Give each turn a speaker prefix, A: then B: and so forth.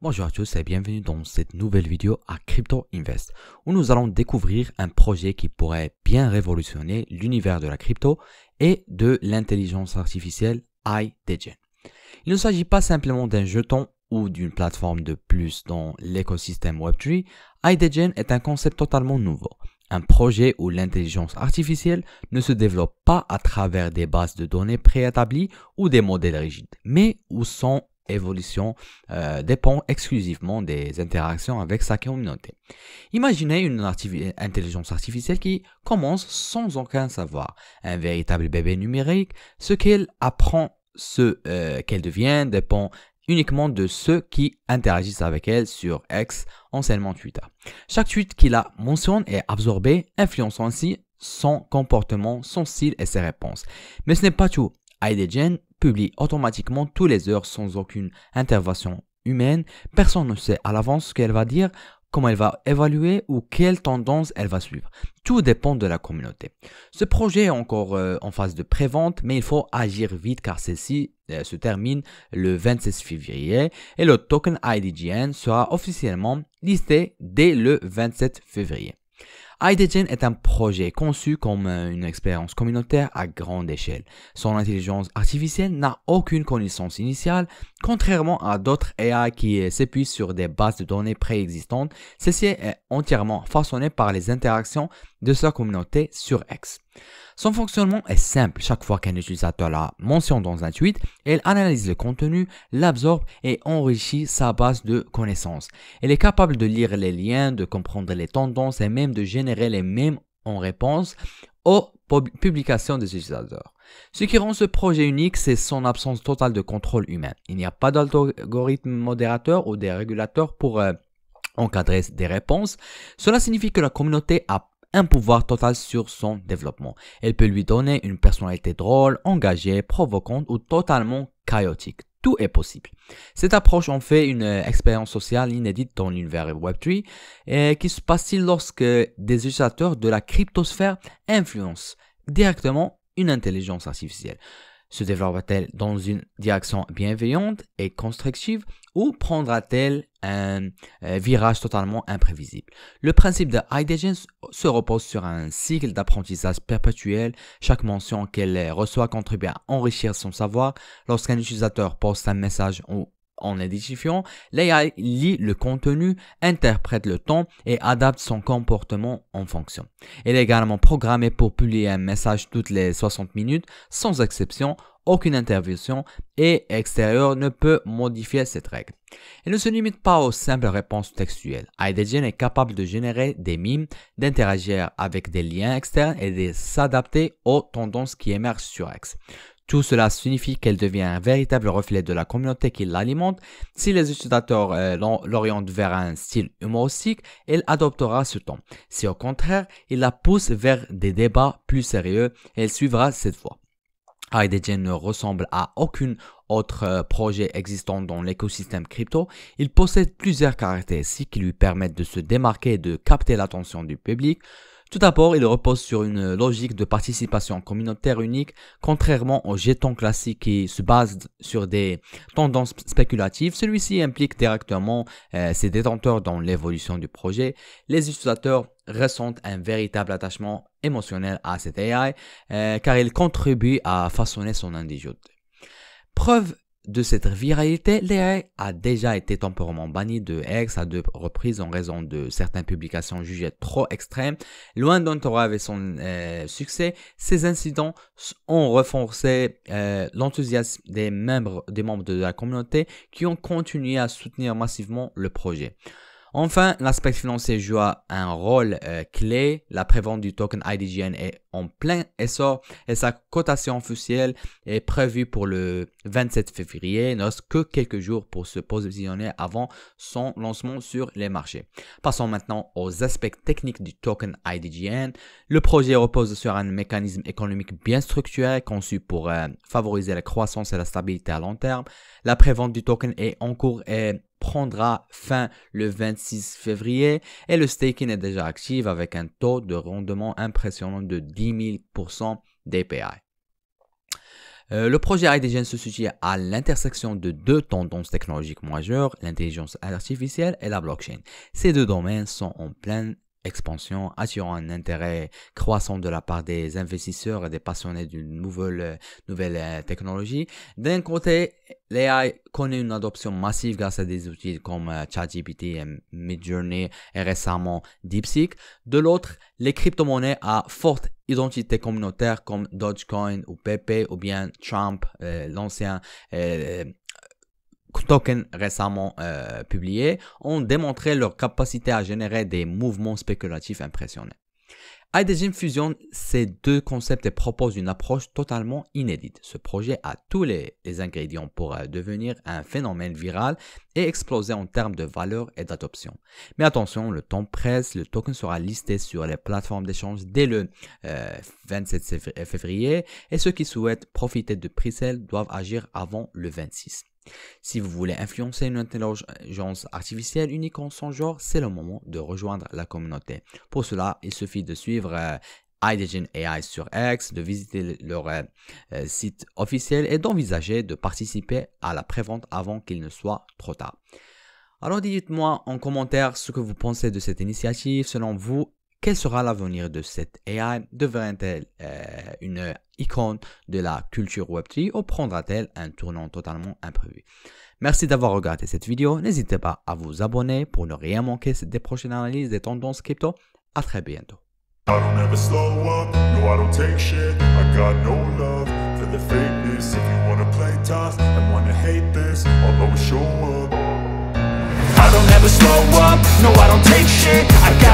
A: Bonjour à tous et bienvenue dans cette nouvelle vidéo à Crypto Invest où nous allons découvrir un projet qui pourrait bien révolutionner l'univers de la crypto et de l'intelligence artificielle iDegen. Il ne s'agit pas simplement d'un jeton ou d'une plateforme de plus dans l'écosystème Web3. iDegen est un concept totalement nouveau. Un projet où l'intelligence artificielle ne se développe pas à travers des bases de données préétablies ou des modèles rigides, mais où son évolution dépend exclusivement des interactions avec sa communauté. Imaginez une intelligence artificielle qui commence sans aucun savoir, un véritable bébé numérique. Ce qu'elle apprend, ce qu'elle devient dépend uniquement de ceux qui interagissent avec elle sur X, anciennement Twitter. Chaque tweet qui la mentionne est absorbé, influençant ainsi son comportement, son style et ses réponses. Mais ce n'est pas tout. iDegen publie automatiquement tous les heures sans aucune intervention humaine. Personne ne sait à l'avance ce qu'elle va dire, comment elle va évaluer ou quelle tendance elle va suivre. Tout dépend de la communauté. Ce projet est encore en phase de pré-vente, mais il faut agir vite car celle-ci se termine le 26 février et le token iDegen sera officiellement listé dès le 27 février. iDegen est un projet conçu comme une expérience communautaire à grande échelle. Son intelligence artificielle n'a aucune connaissance initiale, contrairement à d'autres AI qui s'épuisent sur des bases de données préexistantes. Celle-ci est entièrement façonnée par les interactions de sa communauté sur X. Son fonctionnement est simple. Chaque fois qu'un utilisateur la mentionne dans un tweet, elle analyse le contenu, l'absorbe et enrichit sa base de connaissances. Elle est capable de lire les liens, de comprendre les tendances et même de générer les mèmes en réponse aux publications des utilisateurs. Ce qui rend ce projet unique, c'est son absence totale de contrôle humain. Il n'y a pas d'algorithme modérateur ou des régulateurs pour encadrer des réponses. Cela signifie que la communauté a un pouvoir total sur son développement. Elle peut lui donner une personnalité drôle, engagée, provocante ou totalement chaotique. Tout est possible. Cette approche en fait une expérience sociale inédite dans l'univers Web3 et qui se passe-t-il lorsque des utilisateurs de la cryptosphère influencent directement une intelligence artificielle. Se développera-t-elle dans une direction bienveillante et constructive ou prendra-t-elle un virage totalement imprévisible? Le principe de iDegen se repose sur un cycle d'apprentissage perpétuel. Chaque mention qu'elle reçoit contribue à enrichir son savoir. Lorsqu'un utilisateur poste un message ou en identifiant, l'AI lit le contenu, interprète le ton et adapte son comportement en fonction. Elle est également programmée pour publier un message toutes les 60 minutes, sans exception. Aucune intervention extérieure ne peut modifier cette règle. Elle ne se limite pas aux simples réponses textuelles. iDegen est capable de générer des mimes, d'interagir avec des liens externes et de s'adapter aux tendances qui émergent sur X. Tout cela signifie qu'elle devient un véritable reflet de la communauté qui l'alimente. Si les utilisateurs l'orientent vers un style humoristique, elle adoptera ce ton. Si au contraire, il la pousse vers des débats plus sérieux, elle suivra cette voie. iDegen ne ressemble à aucun autre projet existant dans l'écosystème crypto. Il possède plusieurs caractéristiques qui lui permettent de se démarquer et de capter l'attention du public. Tout d'abord, il repose sur une logique de participation communautaire unique, contrairement aux jetons classiques qui se basent sur des tendances spéculatives. Celui-ci implique directement ses détenteurs dans l'évolution du projet. Les utilisateurs ressentent un véritable attachement émotionnel à cette AI car il contribue à façonner son individu. Preuve de cette viralité, l'AI a déjà été temporairement banni de X à 2 reprises en raison de certaines publications jugées trop extrêmes. Loin d'entraver son succès, ces incidents ont renforcé l'enthousiasme des membres de la communauté qui ont continué à soutenir massivement le projet. Enfin, l'aspect financier joue un rôle clé. La prévente du token iDegen est en plein essor et sa cotation officielle est prévue pour le 27 février. Il ne reste que quelques jours pour se positionner avant son lancement sur les marchés. Passons maintenant aux aspects techniques du token iDegen. Le projet repose sur un mécanisme économique bien structuré conçu pour favoriser la croissance et la stabilité à long terme. La prévente du token est en cours et prendra fin le 26 février et le staking est déjà actif avec un taux de rendement impressionnant de 10 000% d'API. Le projet iDegen se situe à l'intersection de deux tendances technologiques majeures, l'intelligence artificielle et la blockchain. Ces deux domaines sont en pleine expansion, attirant un intérêt croissant de la part des investisseurs et des passionnés d'une nouvelle technologie. D'un côté, l'AI connaît une adoption massive grâce à des outils comme ChatGPT et Midjourney et récemment DeepSeek. De l'autre, les crypto-monnaies à forte identité communautaire comme Dogecoin ou Pepe ou bien Trump, l'ancien token récemment publiés, ont démontré leur capacité à générer des mouvements spéculatifs impressionnants. iDegen fusionne ces deux concepts et propose une approche totalement inédite. Ce projet a tous les ingrédients pour devenir un phénomène viral et exploser en termes de valeur et d'adoption. Mais attention, le temps presse, le token sera listé sur les plateformes d'échange dès le 27 février et ceux qui souhaitent profiter de pre-sale doivent agir avant le 26. Si vous voulez influencer une intelligence artificielle unique en son genre, c'est le moment de rejoindre la communauté. Pour cela, il suffit de suivre iDegen AI sur X, de visiter leur site officiel et d'envisager de participer à la prévente avant qu'il ne soit trop tard. Alors dites-moi en commentaire ce que vous pensez de cette initiative. Selon vous, quel sera l'avenir de cette AI? Devrait-elle une icône de la culture Web3 ou prendra-t-elle un tournant totalement imprévu? Merci d'avoir regardé cette vidéo. N'hésitez pas à vous abonner pour ne rien manquer des prochaines analyses des tendances crypto. À très bientôt.
B: I don't ever slow up, no I don't take shit. I got no love for the fakeness. If you wanna play tough and wanna hate this, I'll always show up. I don't ever slow up, no I don't take shit. I got